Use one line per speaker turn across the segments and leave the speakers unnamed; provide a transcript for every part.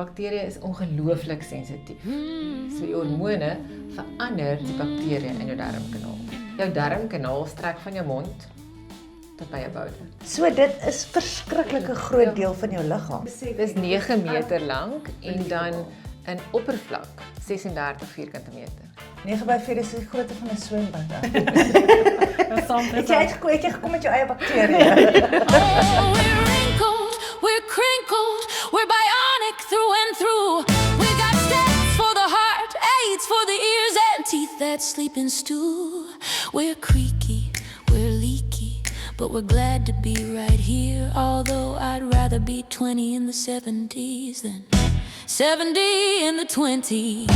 bakterieë is ongelooflik sensitief. So die hormone verander die bakterieë in jou darmkanaal. Jou darmkanaal strek van jou mond tot by jou boude.
So dit is verskriklike groot deel van jou liggaam.
Dis 9 meter lank en dan in oppervlak 36 vierkante meter.
9x4 is die grootte van 'n swembad.
Het
jy gekom met jou eie bakterieë?
Oh, we're wrinkled, we're crinkled, we're bionic through and through. We got steps for the heart, aids for the ears, and teeth that sleep in stew. We're creaky, we're leaky, but we're glad to be right here. Although I'd rather be 20 in the 70s than 70 in the 20s.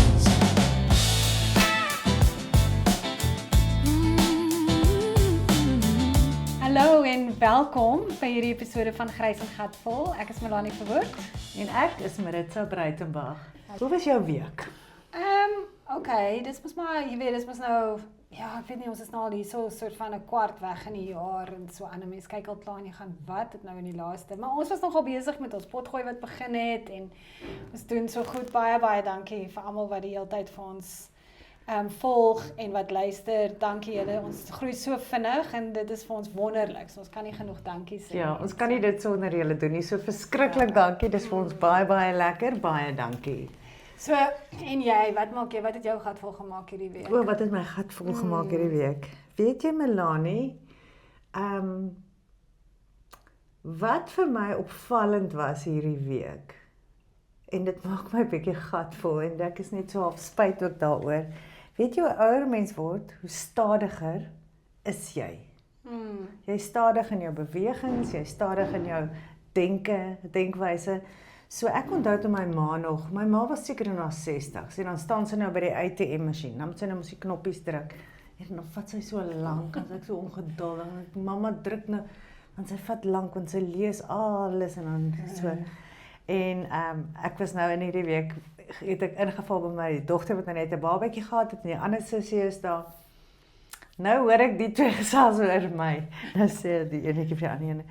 Hallo en welkom by hierdie episode van Grys en Gatvol. Ek is Melanie Verwoerd.
En ek is Maritza Breitenberg. Hoe was jou week?
Okay, dis mos maar, jy weet, dis mos nou, ja, ek weet nie, ons is nou al hier so soort van 'n kwart weg in die jaar en so ander mense kyk al klaar en jy gaan wat het nou in die laaste. Maar ons was nogal besig met ons potgooi wat begin het en ons doen so goed. Baie dankie vir almal wat die hele tyd vir ons volg en wat luister. Dankie julle. Ons groei so vinnig en dit is vir ons wonderlik. So ons kan nie genoeg dankie sê.
Ja, ons kan nie dit sonder julle doen nie. So verskriklik dankie. Dis vir ons baie lekker. Baie dankie.
So, en jy, wat maak jy? Wat het jou gat vol gemaak hierdie week?
O, wat het my gat vol gemaak hierdie week? Weet jy, Melanie, wat vir my opvallend was hierdie week, en dit maak my 'n bietjie gat vol, en ek is net so half spyt ook daaroor. Weet jy, hoe ouer mens word, hoe stadiger is jy. Jy is stadig in jou bewegings, jy is stadig in jou denkwyse. So ek onthou toe my ma nog, my ma was seker in haar 60s, en dan staan sy nou by die ATM-masjien, dan moet sy nou mos die knoppies druk, en dan vat sy so lank, en ek so ongeduldig, en ek, mamma druk nou, want sy vat lank, want sy lees alles, en dan so. En ek was nou in hierdie week, het ek ingeval by my dogter, wat nou net 'n babatjie gehad het, en die ander sussie is daar. Nou hoor ek die twee gesels oor my, nou sê die enetjie vir die ander ene,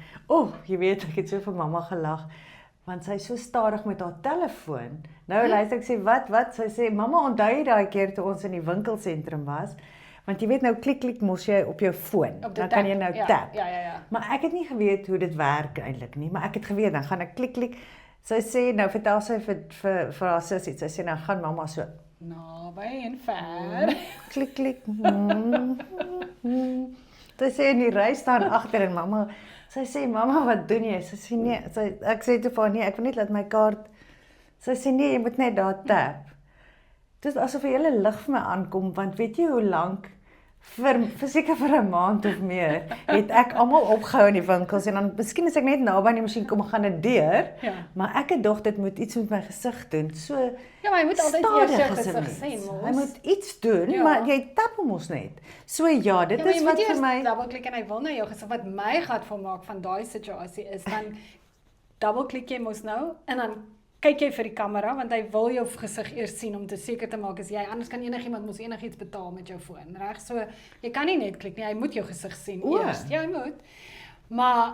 jy weet, ek het so vir mamma gelag, want sy is so stadig met haar telefoon. Nou luister ek sê, wat? Sy sê, mamma, onthou jy daai keer toe ons in die winkelsentrum was? Want jy weet nou, klik mos jy op jou foon, dan kan jy nou tap.
Ja.
Maar ek het nie geweet hoe dit werk eintlik nie, maar ek het geweet, dan gaan ek klik. Sy sê, nou vertel sy vir haar sussie, sy sê, nou gaan mamma so,
Naby en ver.
klik. Sy sê, en die ry staan agter en mamma, sy sê, mamma, wat doen jy? Sy sê, nee, ek sê toe vir haar, nee, ek wil net laat my kaart, sy sê, nee, jy moet net daar tap. Dit is asof 'n hele lig vir my aankom, want weet jy hoe lank, seker vir 'n maand of meer, het ek almal opgehou in die winkels, en dan, miskien as ek net naby aan die masjien kom, gaan dit deur, maar ek het dog, dit moet iets met my gesig doen, so
Ja, maar jy moet altyd eers jou gesig sien, mos.
Hy moet iets doen, maar jy tap hom ons net. So ja, dit is wat vir my...
jy moet eers double-klik en hy wil nou jou gesig, wat my gat volmaak van daai situasie is, dan double-klik jy mos nou, en dan kyk jy vir die kamera, want hy wil jou gesig eers sien, om te seker te maak, is jy, anders kan enigiemand mos enigiets betaal met jou foon, reg? So, jy kan nie net klik nie, hy moet jou gesig sien eers, jy moet, maar,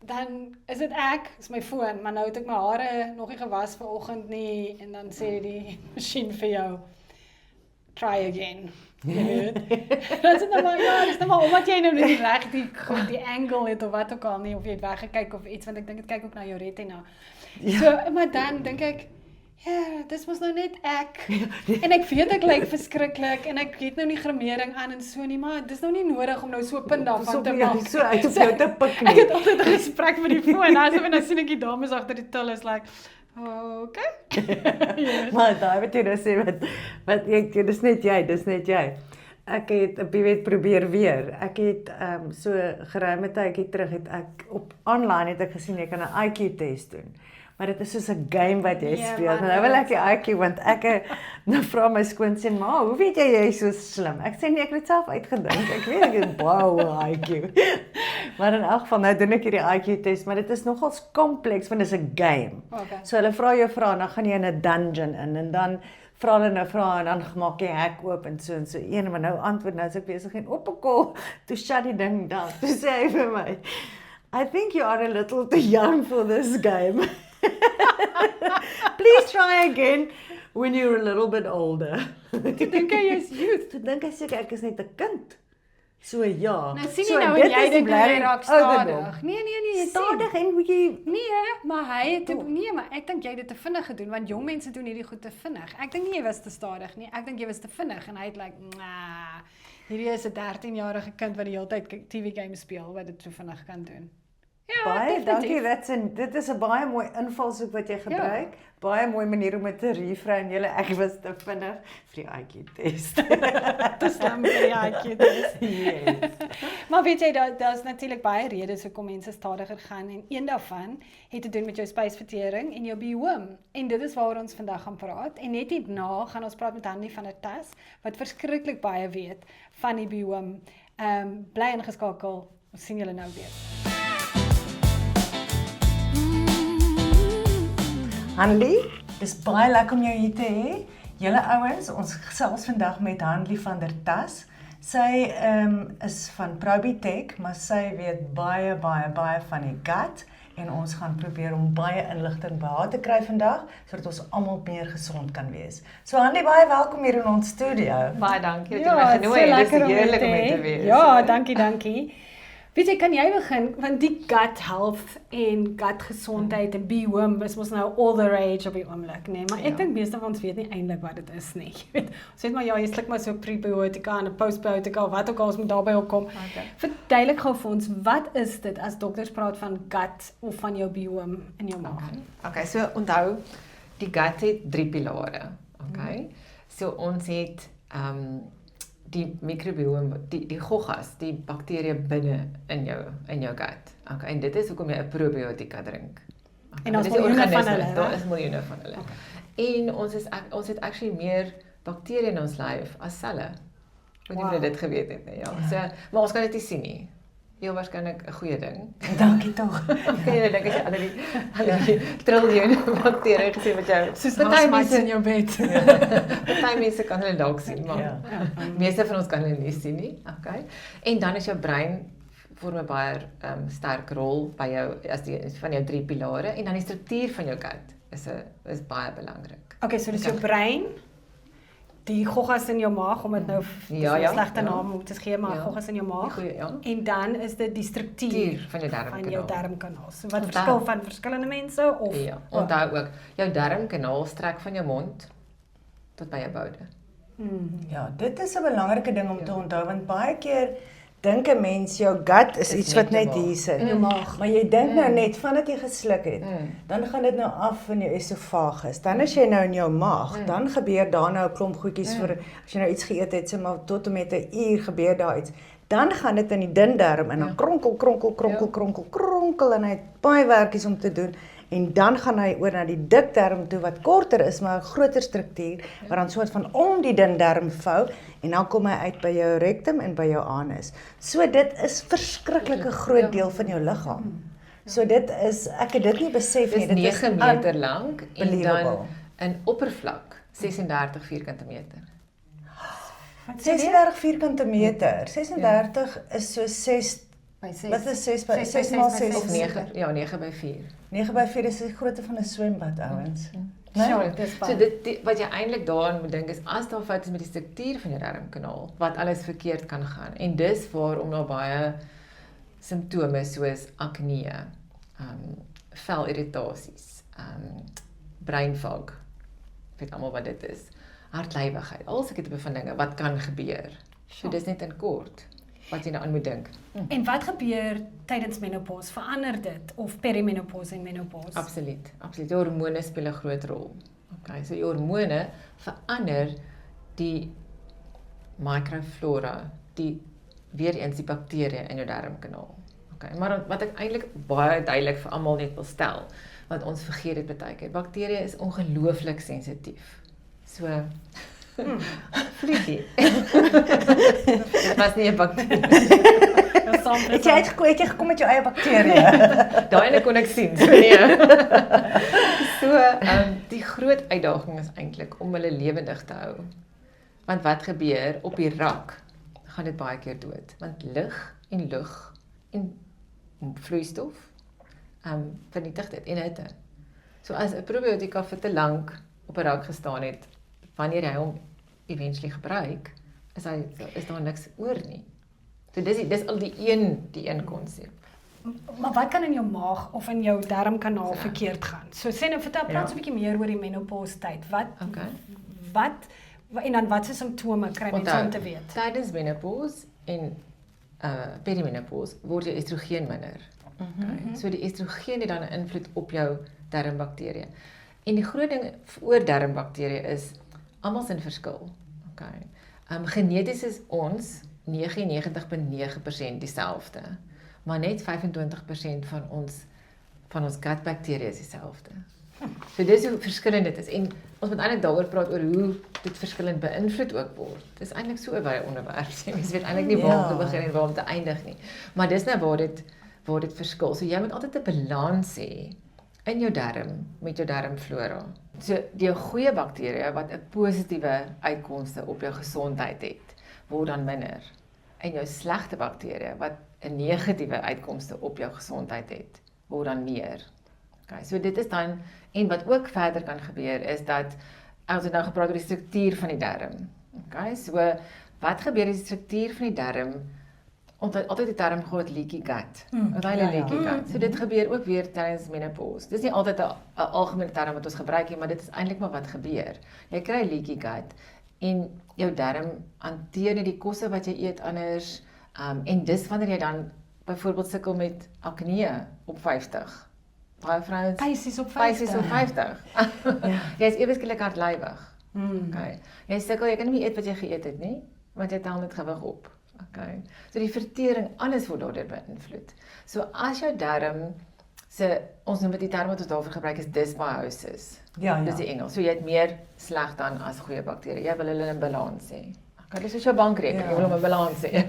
dan is dit is my foon, maar nou het ek my hare nog nie gewas vanoggend nie, en dan sê die masjien vir jou, try again. Jy weet. Dat is nou maar, dis nou maar omdat jy nou nie reg die angle het of wat ook al nie, of jy het weggekyk of iets, want ek dink dit kyk ook na jou retina. So, maar dan dink ek, dis mos nou net ek. En ek weet ek lyk verskriklik, en ek het nou nie grimering aan en so nie, maar dis nou nie nodig om nou so punt daarvan te maak.
So uit op jou te pik nie.
Ek het altyd 'n gesprek met die foon, en dan sien ek die dames agter die til is like, okay.
Maar daai wat jy nou sê, dis net jy. Ek het op die wet probeer weer. Ek het so geruime tydjie terug het ek online het ek gesien jy kan 'n IQ-test doen. Maar dit is soos 'n game wat jy speel. Nou wil ek die IQ, want ek nou vra my skoonseun, "Ma, hoe weet jy is so slim?" Ek sê nee, ek het dit self uitgedink. Ek weet ek het baie IQ. Maar in elk geval nou doen ek hierdie IQ-test, maar dit is nogals kompleks want dit is 'n game.
Okay.
So hulle vra jou vrae, dan gaan jy in 'n dungeon in en dan vra hulle nou vrae en dan maak jy hek oop en so een, maar nou antwoord nou as ek besig en op 'n call, toe shut die ding down. Toe sê hy vir my, "I think you are a little too young for this game." Please try again when you're a little bit older.
Toe dink jy is youth.
Toe dink ek is net 'n kind. So ja.
Nou sien
so,
jy nou en jy
is
dink
die
jy raak
ouderdom.
stadig. Nee, jy sien.
Stadig en bietjie
Nee, maar hy het nee, maar ek dink jy het dit te vinnig gedoen want jong mense doen hierdie goed te vinnig. Ek dink nie jy was te stadig nie. Ek dink jy was te vinnig en hy het nah, hierdie is 'n 13-jarige kind wat die hele tyd TV games speel wat dit so vinnig kan doen. Ja,
baie dankie.
definitief.
Dit is 'n baie mooi invalshoek wat jy gebruik. Ja. Baie mooi manier om dit te refrein. Ek was te vinnig vir die IQ test.
Te slim vir die IQ test.
Yes.
Maar weet jy, daar's natuurlik baie redes hoekom mense stadiger gaan en een daarvan het te doen met jou spysvertering en jou biome. En dit is waaroor ons vandag gaan praat. En net hierna gaan ons praat met Hanlie van der Tas wat verskriklik baie weet van die biome. Bly ingeskakel. Ons sien julle nou weer.
Hanlie, dis baie lekker om jou hier te hê. Julle ouens, ons gesels vandag met Hanlie van der Tas. Sy is van Probitech, maar sy weet baie van die gut en ons gaan probeer om baie inligting by haar te kry vandag sodat ons almal meer gesond kan wees. So Hanlie, baie welkom hier in ons studio.
Baie dankie dat jy my genooi het. Dit is heerlik om hier te wees.
Ja, dankie. Weet jy, kan jy begin, want die gut health en gut gesondheid en biome is mos nou all the rage op die oomblik, nee, maar ek dink meeste van ons weet nie eintlik wat dit is nie. Jy weet, ons weet maar jy sluk maar so prebiotika en 'n postbiotika, wat ook al ons moet daarby opkom.
Okay.
Verduidelik gou vir ons, wat is dit as dokters praat van gut of van jou biome in jou maag?
Okay, so onthou, die gut het 3 pilare, okay? So ons het die microbiome, die goggas, die bakterieë binne in jou gut. Okay, en dit is hoekom jy 'n probiotika drink. Okay,
En ons
dit is die
miljoene van
organismes,
hulle,
daar
hè?
is miljoene van hulle. Okay. En ons het actually meer bakterieë in ons lyf as selle. Ek weet nie of jy dit geweet het nie, ja. So, maar ons kan dit nie sien nie. Heel waarskynlik 'n goeie ding.
Dankie tog.
Kan jy dink as jy al die triljoene bakterieë gesien wat jou
Soos
party
mense in jou bed.
Party mense kan hulle dalk sien, maar
Ja.
meeste van ons kan hulle nie sien nie. Okay. En dan is jou brein vorm 'n baie sterk rol by jou as die van jou 3 pilare en dan die struktuur van jou gut is baie belangrik.
Okay, so dis jou brein, die goggas in jou maag, om dit nou
Ja,
'n slegte naam om te gee, maar
Ja.
goggas in jou maag.
Goeie, ja.
En dan is dit die struktuur
Struktuur van jou
van jou
darmkanaal.
darmkanaal. So wat
Onthou.
verskil van verskillende mense of
Ja, onthou ook, jou darmkanaal strek van jou mond tot by jou boude.
Ja, dit is 'n belangrike ding om te onthou want baie keer dink 'n mens jou gut is
Dis
iets
net
wat
jou
net
maag.
hier sit.
in jou maag.
Maar jy dink nou net vandat jy gesluk het, dan gaan dit nou af in jou esophagus. Dan as jy nou in jou maag, dan gebeur daar nou 'n klomp goedjies vir as jy nou iets geëet het, sê maar tot en met 'n uur gebeur daar iets. Dan gaan dit in die dun darm en dan kronkel en hy het baie werkies om te doen. En dan gaan hy oor na die dik darm toe wat korter is, maar 'n groter struktuur wat dan soort van om die dun darm vou en dan kom hy uit by jou rectum en by jou anus. So dit is verskriklike groot deel van jou liggaam. So dit is ek het dit nie besef nie.
Dit
Dit
is 9 meter lank en dan
unbelievable.
in oppervlak 36 vierkante meter.
36 vierkante meter. 36 is so 6
By 6.
wat is 6 by
6
6
by
maal
6
6
Of 9, ja, 9 by 4.
9 by 4 is die grootte van 'n swembad, ouens. Nee?
Ja, dis
So
baie.
dit wat jy eintlik daaraan moet dink is as daar foute is met die struktuur van jou darmkanaal, wat alles verkeerd kan gaan. En dis waarom daar baie simptome soos akne, velirritasies, brain fog, weet almal wat dit is, hartlywigheid, al sulke tipe van dinge wat kan gebeur. So dis net in kort wat jy nou aan moet dink.
En wat gebeur tydens menopause? Verander dit of perimenopause en menopause?
Absoluut. Die hormone speel 'n groot rol. Okay, so die hormone verander die microflora, weer eens die bakterieë in jou darmkanaal. Okay, maar wat ek eintlik baie duidelik vir almal net wil stel, wat ons vergeet het baie keer, bakterieë is ongelooflik sensitief. So vliegie. Dit was nie 'n bakterie.
Het jy gekom met jou eie bakterieë?
Daai ene kon ek sien, so nee. So, die groot uitdaging is eintlik om hulle lewendig te hou. Want wat gebeur op die rak, gaan dit baie keer dood. Want lig en lug en vloeistof vernietig dit en hitte. So as 'n probiotika vir te lank op 'n rak gestaan het, wanneer jy hom eventually gebruik, is daar niks oor nie. So dis al die een konsep.
Maar wat kan in jou maag of in jou darmkanaal verkeerd gaan? So sê nou, praat 'n bietjie meer oor die menopause tyd. En dan wat se simptome kry mense om te weet?
Tydens menopause en perimenopause word jou estrogen minder. Okay. So die estrogen het dan 'n invloed op jou darmbakterieë. En die groot ding oor darmbakterieë is almal se verskil. Okay. Geneties is ons 99.9% dieselfde, maar net 25% van ons gutbakterieë is dieselfde. So dis hoe verskillend dit is en ons moet eintlik daaroor praat oor hoe dit verskillend beïnvloed ook word. Dis eintlik so 'n baie onderwerp. Mens weet eintlik nie waar om te begin en waar om te eindig nie. Maar dis nou waar dit verskil. So jy moet altyd 'n balans hê in jou darm met jou darmflora. So die goeie bakterieë wat 'n positiewe uitkomste op jou gesondheid het, word dan minder. En jou slegte bakterieë wat 'n negatiewe uitkomste op jou gesondheid het, word dan meer. Okay, so dit is dan, en wat ook verder kan gebeur is dat, ons het nou gepraat oor die struktuur van die darm. Okay, so wat gebeur is die struktuur van die darm, altyd die term groot leaky gut. Leaky gut. So dit gebeur ook weer tydens menopause. Dis nie altyd 'n algemene term wat ons gebruik nie, maar dit is eintlik maar wat gebeur. Jy kry leaky gut en jou darm hanteer nie die kosse wat jy eet anders, en dis wanneer jy dan byvoorbeeld sukkel met akne op 50. Baie vrouens
Pysies op 50.
Jy is ewe skielik hardlywig. Okay. Jy sukkel, jy kan nie meer eet wat jy geëet het nie, want jy tel net gewig op. Okay. So die vertering, alles word daardeur beïnvloed. So as jou darm ons noem dit die term wat ons daarvoor gebruik is dysbiosis. Dis die Engels. So jy het meer sleg dan as goeie bakterieë. Jy wil hulle in balans hê. Okay, dis soos jou bankrekening, jy wil hom in balans hê.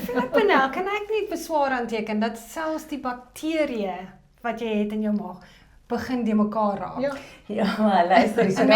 Filippina, kan ek nie beswaar aanteken dat selfs die bakterieë wat jy het in jou maag begin die mekaar raak?
Ja, maar luister, so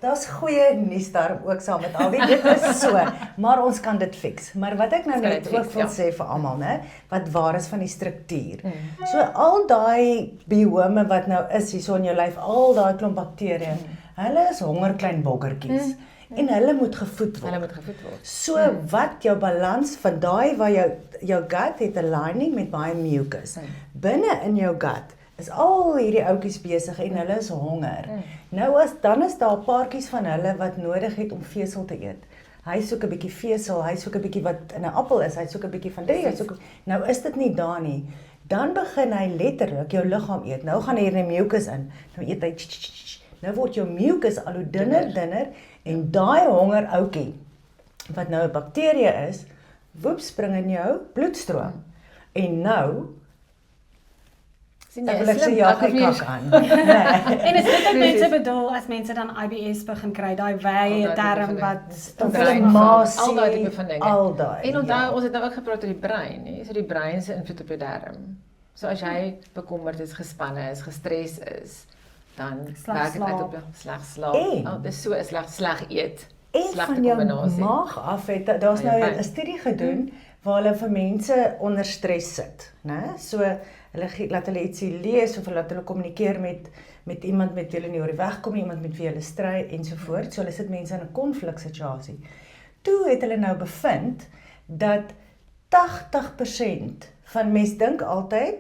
daar's goeie nuus daar ook saam met Alwie. Dit is so, maar ons kan dit fix. Maar wat ek nou net ook wil sê vir almal, né, wat waar is van die struktuur. So al daai biome wat nou is hierso in jou lyf, al daai klomp bakterieë, hulle is honger klein boggertjies. En hulle moet gevoed word. So wat jou balans van daai waar jou gut het 'n lining met baie mucus. Binne in jou gut is al hierdie ouetjies besig en hulle is honger. Nou dan is daar paartjies van hulle wat nodig het om vesel te eet. Hy soek 'n bietjie vesel, hy soek 'n bietjie wat in 'n appel is, hy soek 'n bietjie van dit, nou is dit nie daar nie. Dan begin hy letterlik jou liggaam eet. Nou gaan hier 'n mucus in. Nou eet hy nou word jou mucus al hoe dunner en daai honger ouetjie wat nou 'n bakterie is, woep spring in jou bloedstroom. En nou
ek wil sê ja,
kyk aan.
En is dit ook mense bedoel as mense dan IBS begin kry, daai wye term wat
inflammasie,
al daai tipe van dinge. En onthou, ons het nou ook gepraat oor die brein, nie? So die brein se invloed op jou darm. So as jy bekommerd is, gespanne is, gestres is, dan werk dit uit op jou sleg slaap. Dis so 'n sleg eet.
En van jou maag af het daar's nou 'n studie gedoen waar hulle vir mense onder stres sit, né? So hulle laat hulle ietsie lees of laat hulle kommunikeer met iemand met wie hulle nie oor die weg kom, iemand met wie hulle stry ensovoorts. So hulle sit mense in 'n konfliksituasie. Toe het hulle nou bevind dat 80% van mense dink altyd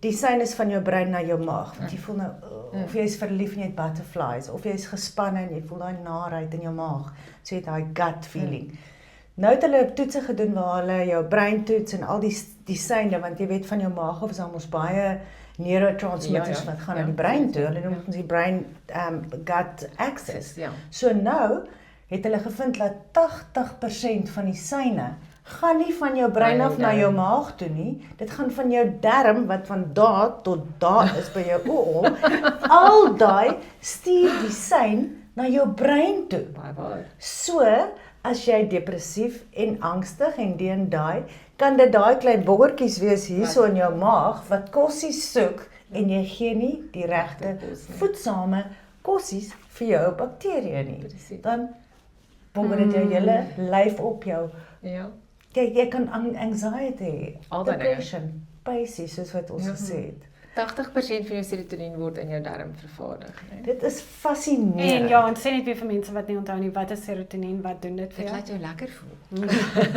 die sinus van jou brein na jou maag, want jy voel nou of jy is verlief en jy het butterflies, of jy is gespanne en jy voel daai naarheid in jou maag. So jy het daai gut feeling. Nou het hulle toetse gedoen waar hulle jou brein toets en al die seine, want jy weet van jou maag af is daar mos baie neurotransmitters wat gaan na die brein toe. Hulle noem ons die brain gut axis. So nou het hulle gevind dat 80% van die seine gaan nie van jou brein af na jou maag toe nie. Dit gaan van jou darm wat van daar tot daar is by jou oor. Al daai stuur die sein na jou brein toe. So as jy depressief en angstig en daai, kan dit daai klein boggertjies wees hierso in jou maag wat kossies soek en jy gee nie die regte voedsame kossies vir jou bakterieë nie. Dan bogger dit jou hele lyf op jou. Kyk, jy kan anxiety, depression, Pisces, soos wat ons gesê het.
80% van jou serotonien word in jou darm vervaardig, né?
Dit is fascinerend.
En ja, en sê net weer vir mense wat nie onthou nie, wat is serotonien, wat doen dit vir
Dit
jou?
laat jou lekker voel.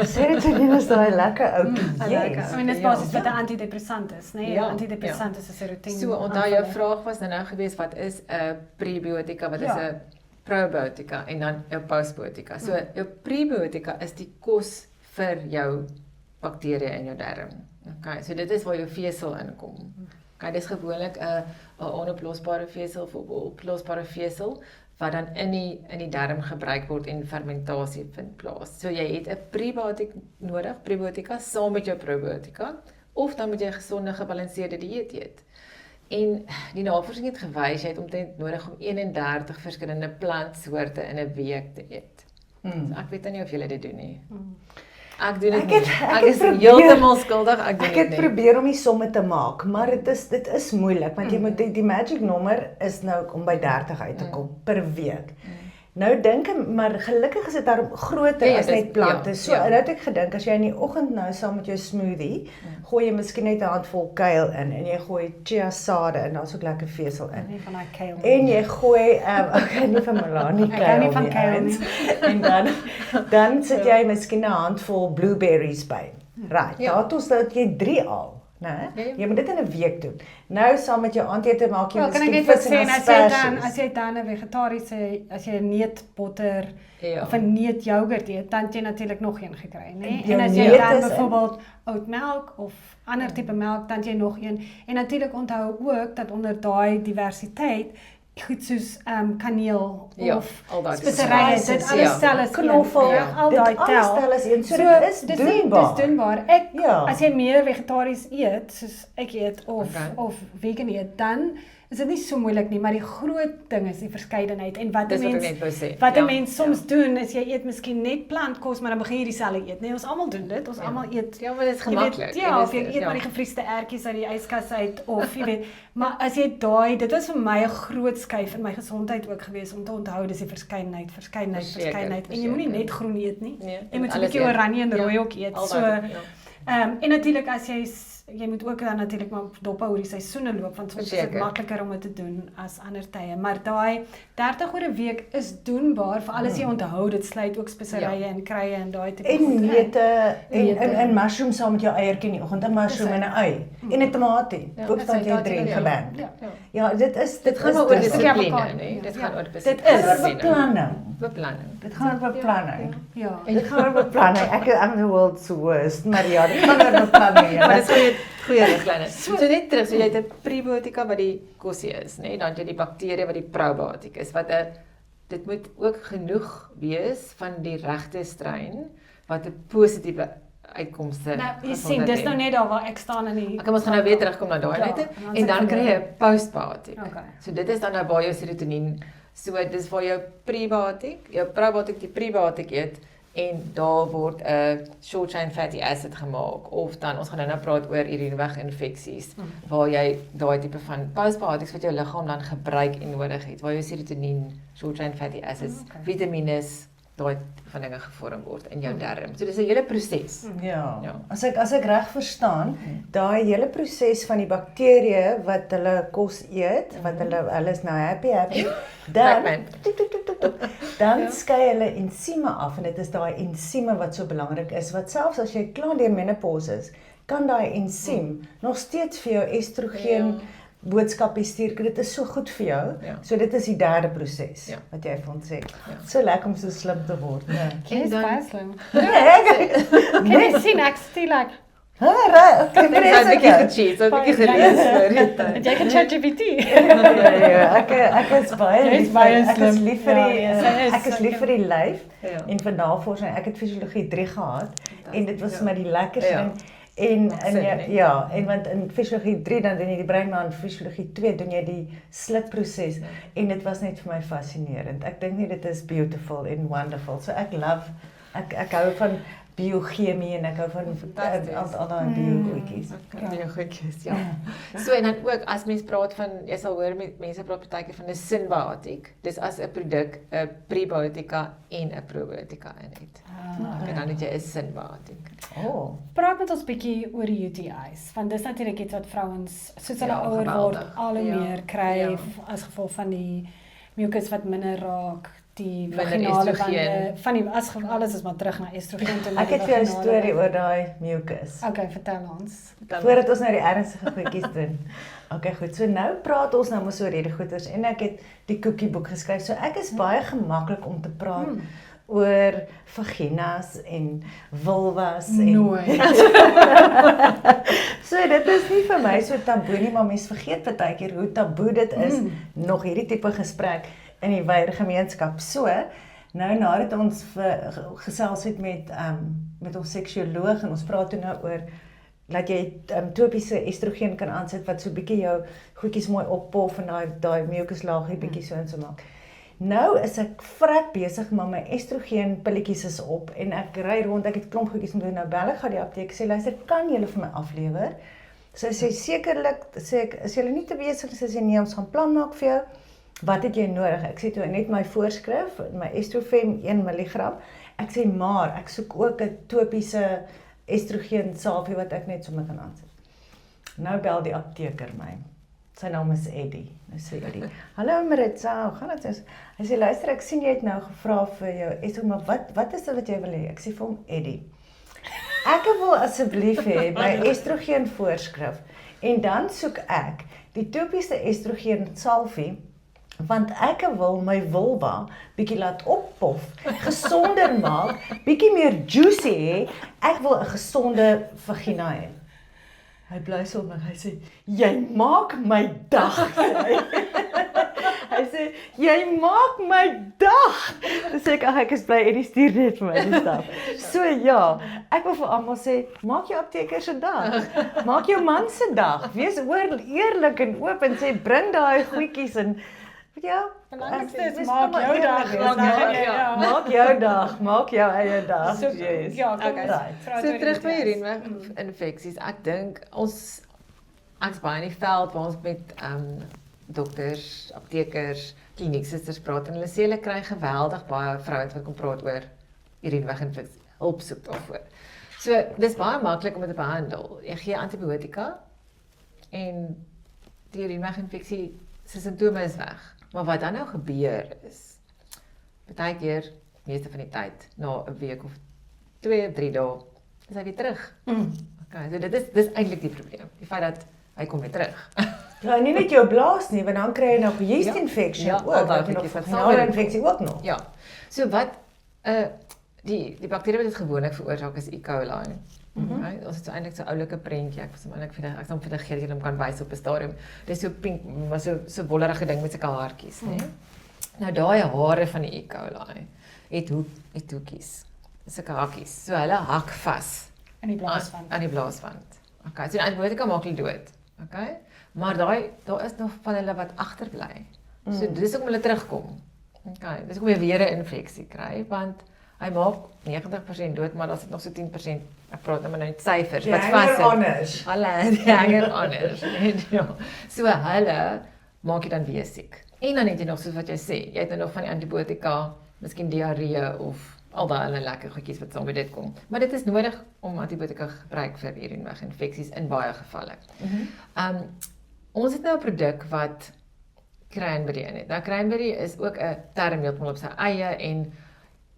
Serotonien is daai lekker ouetjie.
I mean, dis basies wat
Ja.
'n antidepressant is, né?
Ja,
Antidepressant is 'n serotonien.
So, onthou jou vraag was nou gewees, wat is 'n prebiotika, wat is
Ja.
'n probiotika en dan jou postbiotika. So, jou prebiotika is die kos vir jou bakterieë in jou darm. Okay, so dit is waar jou vesel inkom. Okay, dis gewoonlik 'n onoplosbare vesel of 'n oplosbare vesel wat dan in die darm gebruik word en fermentasie vind plaas. So jy het 'n prebiotika saam met jou probiotika, of dan moet jy 'n gesonde gebalanseerde dieet eet. En die navorsing het gewys jy het omtrent nodig om 31 verskillende plantsoorte in 'n week te eet. So ek weet nie of julle dit doen nie. Ek doen dit nie. Ek is heeltemal skuldig, ek doen
Ek
dit
het
nie.
probeer om die somme te maak, maar dit is moeilik want jy moet die magic nommer is nou om by 30 uit te kom per week. Nou dink ek, maar gelukkig is dit daar groter
Ja,
as
dis-
net plante.
ja,
So
ja.
nou het ek gedink as jy in die oggend nou saam met jou smoothie, gooi jy miskien net 'n handvol kuil in en jy gooi chia sade in, daar's ook lekker vesel in.
Nie van daai kale.
En jy gooi okay, nie van Melanie
Ek hou nie
kuil
van
nie,
kuil
ouens. En dan sit jy miskien 'n handvol blueberries by. Right,
Ja.
daar het ons dat jy 3 al, né?
Ja, ja.
Jy moet dit in 'n week doen. Nou saam met jou aandete maak jy
Ja, kan ek
miskien
net wat
vis
sê,
en
en as
asperges.
jy dan 'n vegetariese, as jy 'n neutbotter
Ja.
of 'n neut yoghurt eet, dan het jy natuurlik nog een gekry, né?
Jou
En as jy
neut
dan
is in-
byvoorbeeld oatmelk of ander tipe melk, dan het jy nog een. En natuurlik onthou ook dat onder daai diversiteit goed soos kaneel
Ja,
of
al daai
speserye, dit
spices,
alles
ja.
tel as
Knoffel,
een, al
dit
daai
alles
tel.
tel as een. So dit is
dis
doenbaar.
Dis doenbaar. Ek
Ja.
as jy meer vegetaries eet, soos ek eet
Okay.
of vegan eet, dan is dit nie so moeilik nie, maar die groot ding is die verskeidenheid en wat 'n
Dis wat ek
mens
net wou sê.
wat 'n
Ja,
mens soms doen is jy eet miskien net plantkos, maar dan begin jy dieselfde eet, nee, ons almal doen dit. Ons almal eet
Ja, maar dit is
jy weet,
gemaklik.
ja,
En
of jy
dis-
eet maar die gevriesde ertjies uit die yskas uit of jy weet, maar as jy daai, dit was vir my 'n groot skuif in my gesondheid ook gewees om te onthou dis die verskeidenheid.
Verseker,
En jy moenie
verseker.
net groen eet nie.
Nee,
Jy moet 'n
alles
bietjie
eet.
oranje en
Ja,
rooi ook eet.
al
So
daai, ja.
en natuurlik as jy moet ook dan natuurlik maar dop hou hoe die seisoene loop want soms is dit
Verseker.
makliker om dit te doen as ander tye. Maar daai 30 oor 'n week is doenbaar vir alles jy onthou. Dit sluit ook speserye en kruie en daai tipe
En
goed in.
neute
Neute.
en mushroom saam met jou eiertjie in die oggend, 'n mushroom en 'n ui en 'n tamatie.
Ja,
Ook
dis
dan jy
daai
drie
tipe,
geband.
Ja.
Ja, dit
gaan
is
maar oor
dis-
dissipline,
avocado.
nee. Dit
Ja.
gaan oor
Dit
dissipline.
is
oor beplanning.
Beplanning.
Dit gaan oor beplanning.
Ja.
Dit gaan oor beplanning. I'm the world's worst, maar ja, dit gaan oor beplanning.
Maar
Ja.
dit is goeie riglyne. So net terug, so jy het 'n prebiotika wat die kosie is, nê? Dan het jy die bakterieë wat die probiotika is wat 'n dit moet ook genoeg wees van die regte strain wat 'n positiewe uitkomste
Nou, jy sien,
gesondheid
dis nou
het.
net daar waar ek staan in die
Ek ons gaan nou weer terugkom na daai
Ja,
lyte
en dan
en
sit
dan
ek
kry jy
weer.
'n postbiotik.
Okay.
So dit is dan nou waar jou serotonien, so dis waar jou prebiotik, jou probiotik die prebiotik eet en daar word 'n short chain fatty acid gemaak of dan ons gaan nou praat oor urineweginfeksies waar jy daai tipe van postbiotics wat jou liggaam dan gebruik en nodig het waar jou serotonien, short chain fatty acids, vitamiene, daai tipe van dinge gevorm word in jou darm. So dis 'n hele proses.
Ja.
Ja.
As ek reg verstaan, daai hele proses van die bakterieë wat hulle kos eet, wat hulle is nou happy, dan
Pac-Man.
dan skei hulle ensieme af en dit is daai ensieme wat so belangrik is wat selfs as jy klaar deur menopause is, kan daai ensiem nog steeds vir jou estrogen boodskappe stuur. Dit is so goed vir jou.
Ja.
So dit is die derde proses
Ja.
wat jy vir ons sê. So lekker om so slim te word, né?
Jy is
dan-
baie slim.
Nee,
Kan jy sien ek stil ek
Reg,
Ek het 'n bietjie gecheat, so 'n bietjie gelees vir die
het
tyd.
jy ge-ChatGPT?
Ja, ek is baie
Jy is
lief
baie
vir- ek is
slim.
lief vir die
Ja, sy is
ek is lief
sulke-
vir die lyf
Ja.
en vir navorsing. Ek het fisiologie 3 gehad en dit was
Ja.
vir my die lekkerste
Ja.
ding. En
Sit,
ja,
nee.
ja, en want in fisiologie 3 dan doen jy die brein, maar in fisiologie 2 doen jy die slitproses en dit was net vir my fascinerend. Ek dink nie dit is beautiful and wonderful. So ek hou van biochemie en ek hou van al daai biogoedjies.
Ja, goedjies, ja. So en dan ook as mens praat van, jy sal hoor mense praat partykeer van 'n synbiotiek. Dis as 'n produk 'n prebiotika en 'n probiotika in het. En dan het jy 'n synbiotiek.
Praat met ons bietjie oor die UTI's, want dis natuurlik iets wat vrouens soos hulle ouer word
geweldig.
al hoe
Ja.
meer kry
Ja.
as gevolg van die mucus wat minder raak, die
Minder
vaginale
estrogen.
bande, van die alles is maar terug na estrogen toe.
Ek het vir jou 'n storie oor daai mucus.
Okay, vertel ons.
Voordat ons nou die ernstige goedjies doen. Okay, goed. So nou praat ons nou mos oor hierdie goeters en ek het die koekieboek geskryf. So ek is baie gemaklik om te praat oor vaginas en vulvas en
Nooit.
So dit is nie vir my so taboe nie, maar mense vergeet baie keer hoe taboe dit is nog hierdie tipe gesprek in die wyeer gemeenskap. So nou nadat ons gesels het met ons seksuoloog en ons praat toe nou oor dat jy topiese estrogen kan aansit wat so bietjie jou goedjies mooi oppof en daai mucuslaagie bietjie so en so maak. Nou is ek vrek besig, maar my estrogen pilletjies is op en ek ry rond, ek het klomp goedjies om te doen. Nou bel ek gaan die apteek sê luister, kan julle vir my aflewer? Sy sê sekerlik, sê ek, is julle nie te besig? Sy sê nee, ons gaan plan maak vir jou. Wat het jy nodig? Ek sê toe net my voorskrif, my Estrofen 1 mg. Ek sê maar ek soek ook 'n topiese estrogen salwie wat ek net sommer kan aansit. Nou bel die apteker my. Sy naam is Eddie. Nou sê Eddie, hallo Maritza, hoe gaan dit? Hy sê luister, ek sien jy het nou gevra vir jou estrogen, maar wat is dit wat jy wil hê? Ek sê vir hom Eddie. Ek wil asseblief hê my estrogen voorskrif en dan soek ek die topiese estrogen salwie want ek wil my vulva bietjie laat oppof, gesonder maak, bietjie meer juicy hê. Ek wil 'n gesonde vagina hê. Hy bly so met my, hy sê, jy maak my dag, sê hy. Hy sê, jy maak my dag. Dan sê ek is bly en die stuur net vir my die stap. So ja, ek wil vir almal sê, maak jou apteker se dag. Maak jou man se dag. Wees eerlik en oop en sê, bring daai goedjies en ja,
Belangrikste is
wees
maak
maar
jou
eerlik
dag.
wees.
Maak
Maak jou dag, maak jou eie dag.
So,
Yes.
ja, kom
Okay.
ons praat
So
oor
terug by
UTI's.
hierdie infeksies. Ek dink ek's baie in die veld waar ons met dokters, aptekers, klinieksusters praat en hulle sê hulle kry geweldig baie vrouens wat kom praat oor urineweginfeksie, hulp soek daarvoor. So dis baie maklik om dit te behandel. Jy gee antibiotika en die urineweginfeksie se simptome is weg. Maar wat dan nou gebeur is, baie keer, meeste van die tyd, na 'n week of 2 of 3 dae, is hy weer terug. Okay, so dis eintlik die probleem. Die feit dat hy kom weer terug.
Ja, nie net jou blaas nie, want dan kry jy nog yeast
Ja.
infection
Ja,
ook,
al daai
dan nog
goedjies wat
vaginale
saam met
infeksie ook nog.
Ja. So wat die bakterie wat dit gewoonlik veroorsaak is E. coli. Okay, ons het so eintlik so oulike prentjie. Ek sal vinnig gee dat jy hom kan wys op 'n stadium. Dis so pink, maar so wollerige ding met sulke haartjies, né? Nou daai hare van die E. coli het hoekies. Sulke hakkies. So hulle hak vas
In die blaaswand.
aan die blaaswand. Okay, so die antibiotika maak hulle dood. Okay? Maar daar is nog van hulle wat agterbly. So dis hoekom hulle terugkom. Okay, dis hoekom jy weer 'n infeksie kry want hy maak 90% dood, maar daar's nog so 10%. Ek praat nou maar net syfers wat vas
anders.
Hulle die hanger anders. Ja. So hulle maak jy dan weer siek. En dan het jy nog soos wat jy sê, jy het nou nog van die antibiotika, miskien diarree of al daai ander lekker goedjies wat saam met dit kom. Maar dit is nodig om antibiotika gebruik vir urineweginfeksies in baie gevalle. Ons het nou 'n produk wat cranberry in het. Nou cranberry is ook 'n term heeltemal op sy eie en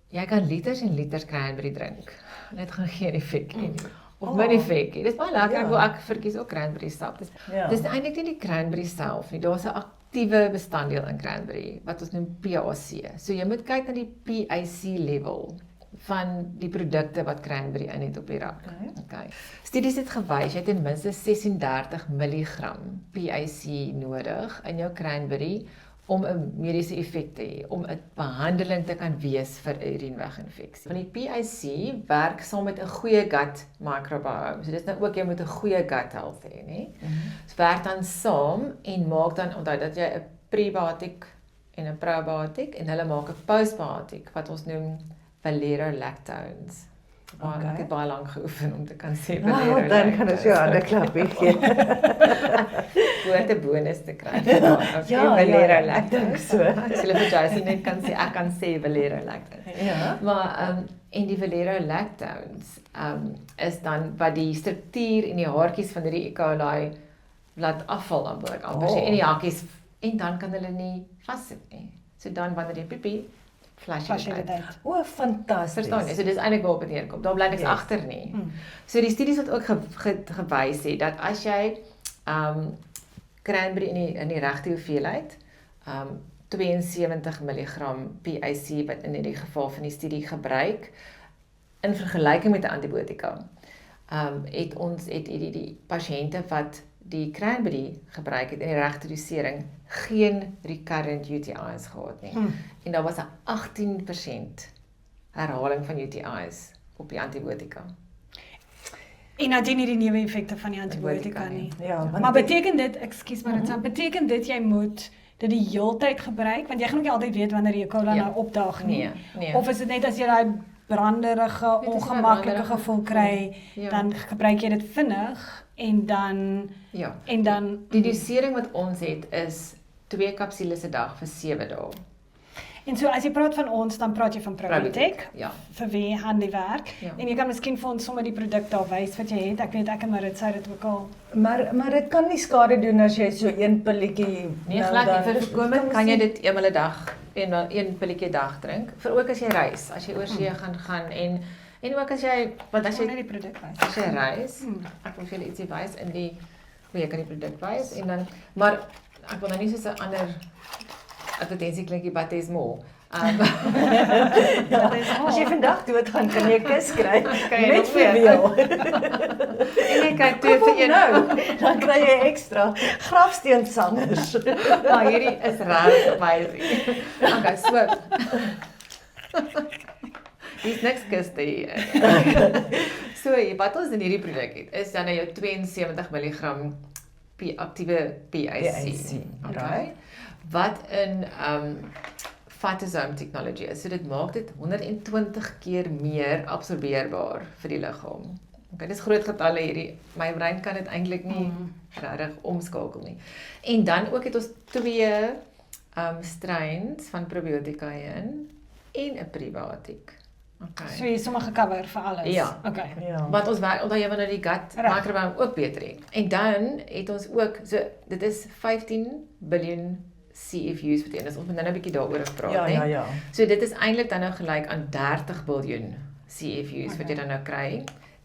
jy kan liters en liters cranberry drink. Dit gaan geen effek hê nie. Of min effek hê. Dis baie lekker.
Ja.
Ek verkies ook cranberry sap.
Ja.
Dis eintlik nie die cranberry self nie. Daar's 'n aktiewe bestanddeel in cranberry wat ons noem PAC. So jy moet kyk na die PAC level van die produkte wat cranberry in het op die rak. Okay. Studies het gewys jy het ten minste 36 mg PAC nodig in jou cranberry om 'n mediese effek te hê, om 'n behandeling te kan wees vir 'n urineweginfeksie. Want die PAC werk saam met 'n goeie gut microbiome. So dis nou ook jy moet 'n goeie gut health hê, nê? Dit werk dan saam en maak dan onthou dat jy 'n prebiotiek en 'n probiotiek en hulle maak 'n postbiotiek wat ons noem valero-lactones. Maar ek het baie lank geoefen om te kan sê
Nou, dan kan ons jou ander klapie gee.
woorde bonus te kry.
Ek dink so.
As hulle vir Josie net kan sê, ek kan sê Valero lactose.
Ja.
Maar en die Valero lactones is dan wat die struktuur en die haartjies van hierdie E. coli laat afval amper sê en die hakkies en dan kan hulle nie vassit nie. So dan wanneer jy piepie flash
Flash
dit
dit
uit.
uit.
O, fantasties.
Verstaan jy? So dis eintlik waarop dit neerkom. Daar bly niks agter nie. So die studies wat ook gewys het dat as jy cranberry in die regte hoeveelheid 72 mg PAC wat in hierdie geval van die studie gebruik in vergelyking met 'n antibiotika. Het die pasiënte wat die cranberry gebruik het in die regte dosering geen recurrent UTIs gehad nie. En daar was 'n 18% herhaling van UTIs op die antibiotika.
En dan nie die neeweffekte van die antibiotika nie.
Ja, want
Maar beteken dit, ekskuus maar dit beteken dit jy moet dit die heeltyd gebruik want jy gaan ook nie altyd weet wanneer jy E. coli nou opdaag nie.
Nee.
Of is dit net as jy daai branderige,
Dit is maar
ongemaklike
branderige
gevoel kry,
Ja.
dan gebruik jy dit vinnig en dan
Ja.
en dan
Die dosering wat ons het is 2 kapsules 'n dag vir 7 dae.
en so as jy praat van ons dan praat jy van Probiotic.
Ja.
Vir wie hande werk.
Ja.
En jy kan miskien vir ons sommer die produk daar wys wat jy het. Ek weet ek en Maritza het dit ook al.
Maar dit kan nie skade doen as jy so een pilletjie
Nee, glad nie. Vir voorkoming kan jy dit eenmal 'n dag, een pilletjie 'n dag drink. Vir ook as jy reis, as jy oor see gaan en ook as jy want as
Net
jy
die produk wys.
as jy reis, ek wil vir julle ietsie wys in die hoe jy kan die produk wys en dan maar ek wil nou nie soos 'n ander advertensie klinkie Bates-Mol.
As jy vandag doodgaan, kan jy 'n kus kry.
Kan jy
Met
nog meer?
veel.
En jy kyk 2 vir 1
nou, dan kry jy ekstra grafsteensangers.
Maar hierdie is regtig amazing. Okay, so. Dis niks gister hier. So, wat ons in hierdie produk het, is dan jou 72 mg aktiewe PAC. Okay. Wat in phytosome technology is. So dit maak dit 120 keer meer absorbeerbaar vir die liggaam. Okay, dis groot getalle hierdie. My brein kan dit eintlik nie regtig omskakel nie. En dan ook het ons 2 strains van probiotika in en 'n prebiotiek. Okay.
So jy sommer gecover vir alles.
Ja.
Okay.
Ja.
Want ons werk omdat jy nou die gut
Reg.
microbiome ook beter het. En dan het ons ook so dit is 15 biljoen CFUs wat ons moet nou 'n bietjie daaroor praat,
Ja,
né?
ja, ja.
So dit is eintlik dan nou gelyk aan 30 biljoen CFUs wat jy dan nou kry.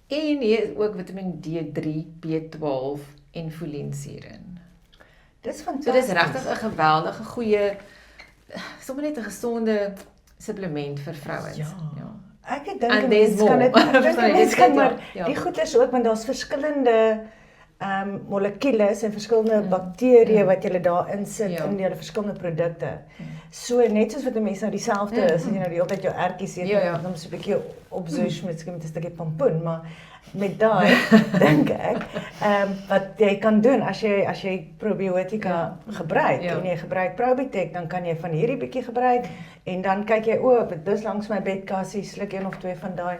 En hier is ook Vitamiin D3, B12 en foliensuur in.
Dis
So
fantasties.
dis regtig 'n geweldige goeie sommer net 'n gesonde supplement vir vrouens.
Ja. Ek het
And
dink
there's
mense kan dit
more.
ek dink
Verstaan jy,
mense
dis
kan
net-
maar
ja.
die goeders ook want daar's verskillende molekules en verskillende bakterieë wat jy daarin sit
Ja.
in die verskillende produkte. So net soos wat 'n mens nou dieselfde is as jy nou die hele tyd jou ertjies eet,
Ja.
dan so 'n bietjie opzoes met 'n stukkie pompoen, maar met daai dink ek wat jy kan doen as jy probiotika gebruik
Ja.
en jy gebruik Probitech, dan kan jy van hierdie bietjie gebruik en dan kyk jy dis langs my bedkassie sluk een of twee van daai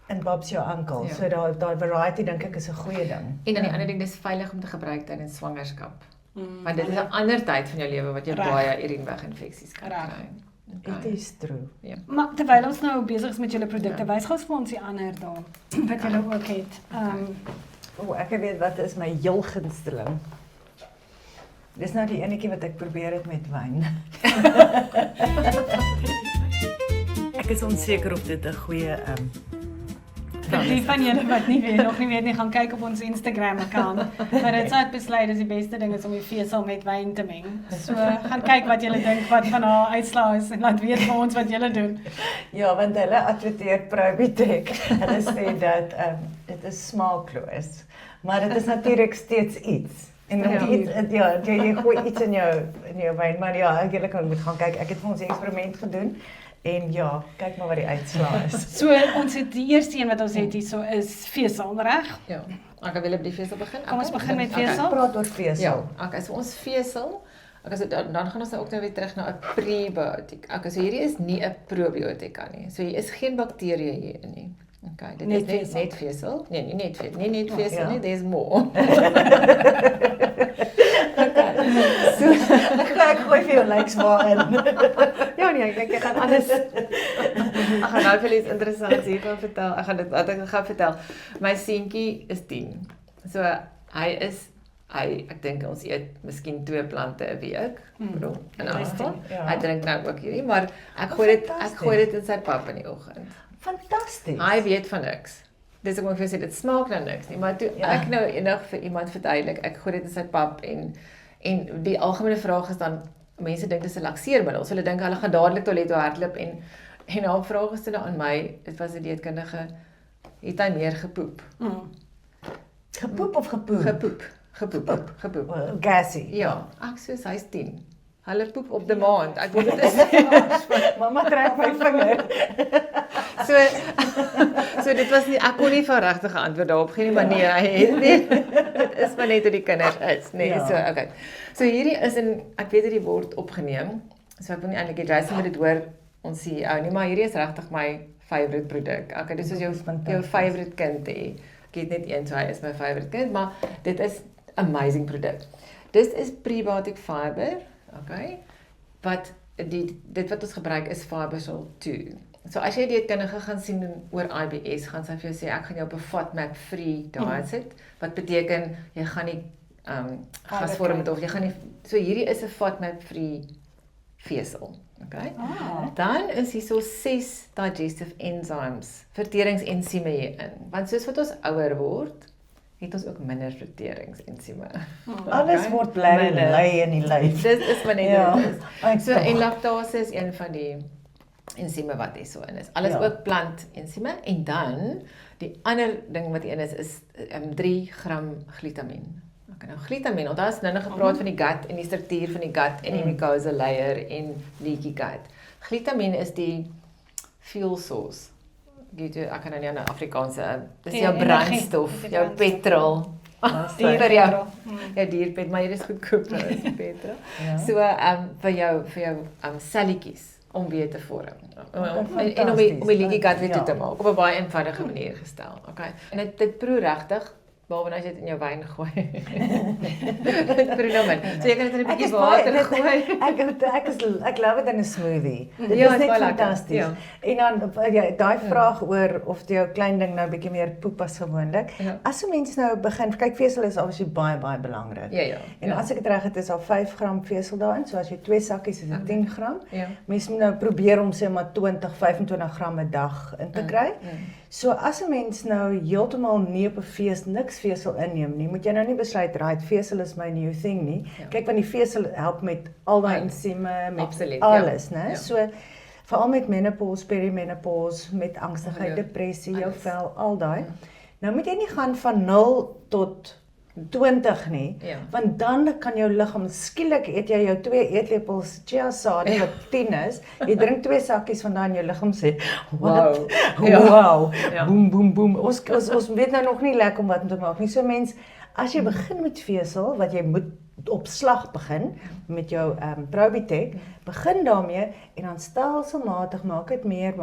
en Bob's jou ankel.
Ja.
So daai variety dink ek is 'n goeie ding.
En dan die ander ding, dis veilig om te gebruik tydens swangerskap. Want dit is 'n ander tyd van jou lewe wat jy
Reg.
baie urineweginfeksies kan
Reg.
kry.
It is true.
Maar terwyl ons nou besig is met julle produkte, wys gou vir ons die ander daar wat julle ook het.
Ek weet wat is my heel gunsteling. Dis nou die enetjie wat ek probeer het met wyn. Ek is onseker of dit 'n goeie
Vir die van julle wat nog nie weet nie, gaan kyk op ons Instagram-account. Maar dit het besluit dis die beste ding is om die vesel met wyn te meng. So gaan kyk wat julle dink wat van haar uitslaa is en laat weet vir ons wat julle doen.
Ja, want hulle adverteer Probitech. Hulle sê dat dit is smaakloos. Maar dit is natuurlik steeds iets. En
Ja.
jy gooi iets in jou wyn, maar ja, julle kan moet gaan kyk. Ek het vir ons 'n eksperiment gedoen. En ja, kyk maar wat die uitslaa is.
So ons het die eerste een wat ons het hierso is vesel, reg?
Ja. Ek wil op die vesel begin.
Kom ons begin met
Okay.
vesel.
Praat oor vesel.
Ja, okay, so ons vesel, okay, so dan gaan ons nou ook nou weer terug na 'n prebiotiek. Okay, so hierdie is nie 'n probiotika nie. So hier is geen bakterieë hierin nie. Okay, dit
Net
is
vesel.
net vesel. Nee, nie net vesel, nie net vesel
ja.
nie, there's more.
Ek gooi vir jou likes maar in.
Ja nee, kyk jy gaan alles. Ek gaan nou vir iets interessants hiervan vertel. Ek gaan vertel. My seentjie is 10. So ek dink ons eet miskien 2 plante 'n week. Bedoel, in elk geval.
Ja.
Hy drink nou ook hierdie, maar ek
fantasties.
gooi dit in sy pap in die oggend.
Fantasties.
Hy weet van niks. Dis ek moet vir jou sê dit smaak nou niks nie, maar toe
Ja.
ek nou eendag vir iemand verduidelik, ek gooi dit in sy pap en die algemene vraag is dan mense dink dis 'n lakseermiddel. So hulle dink hulle gaan dadelik toilet toe hardloop en haar vraag is toe aan my, dit was 'n dieetkundige, het hy meer gepoep?
Gepoep of gepoep?
Gepoep.
Gassy.
Ja, ek soos hy's 10. Hulle poep op die maand. Ek wil dit is
Mamma trek my vinger.
So dit was nie ek kon nie van regtig 'n antwoord daarop gee nie, maar nee, hy het nie. Dit is maar net hoe die kinders is, nee.
Ja.
So okay. So hierdie is ek weet dit word opgeneem. So ek wil nie eintlik hê Jason moet dit hoor ons CEO nie, maar hierdie is regtig my favourite produk. Okay, dis soos jou favourite kind hê. Ek het net een, so hy is my favourite kind, maar dit is amazing produk. Dit is prebiotic fiber, okay? Wat dit wat ons gebruik is Fibersol 2. So as jy dieetkundige gaan sien oor IBS, gaan sy vir jou sê ek gaan jou op 'n FODMAP-free diet sit, wat beteken jy gaan nie gasvorm of jy gaan nie so hierdie is 'n FODMAP-free vesel, okay? Dan is hier so 6 digestive enzymes, verteringsensieme hierin. Want soos wat ons ouer word, het ons ook minder verteringsensieme.
Alles word bly in die lyf.
Dit is maar net
Ja.
dit is. So
Tog.
en laktase is een van die ensieme wat hier so in is. Alles
Ja.
ook plantensieme en dan die ander ding wat een is 3 gram glutamien. Okay, nou glutamien, onthou ons nou nog gepraat van die gut en die struktuur van die gut en die mucosa layer en leaky gut. Glutamien is die fuel source. Ek kan nou nie 'n Afrikaanse, dis
Die
jou
energie,
brandstof,
die
jou
brandstof.
petrol.
Dierpetrol.
Vir jou. Ja, dierpetrol, maar hier is goedkoop nou as die petrol.
Ja.
So vir jou selletjies om weer te vorm. En om
fantasties.
die leaky gut weer toe te
Ja.
maak op 'n baie eenvoudige manier gestel. Okay. En dit proe regtig behalwe as jy dit in jou wyn gooi. Dit proe nou min. So jy kan dit in 'n bietjie water gooi.
Ek love dit in 'n smoothie. Dit
Ja,
is
is
net
baie lekker,
fantasties.
ja.
En dan daai vraag oor of jou klein ding nou bietjie meer poep as gewoonlik.
Ja.
As 'n mens nou begin kyk vesel is obviously baie belangrik.
Ja.
En as ek dit reg het is al 5 gram vesel daarin, so as jy 2 sakkies is dit 10 gram.
Ja.
Mens moet nou probeer om sê maar 20-25 gram 'n dag in te kry. So as 'n mens nou heeltemal nie op 'n fees niks vesel inneem nie, moet jy nou nie besluit right vesel is my new thing nie.
Ja.
Kyk want die vesel help met al daai
Alles.
ensieme, met
Absoluut,
alles,
ja.
né?
Ja.
So veral met menopause, perimenopause, met angstigheid,
Ja.
depressie, jou
Alles.
vel, al daai. Nou moet jy nie gaan van 0 tot 20 nie,
Ja.
want dan kan jou liggaam skielik eet jy jou 2 eetlepels chia sade
Ja.
wat 10 is. Jy drink 2 sakkies van daai en jou liggaam sê, "Wat?
Wow. Ja.
Wow.
Ja.
Boom. Ons weet nou nog nie lekker om wat om te maak nie. So mens, as jy begin met vesel wat jy moet op slag begin met jou Probitech, begin daarmee en dan stelselmatig maak dit meer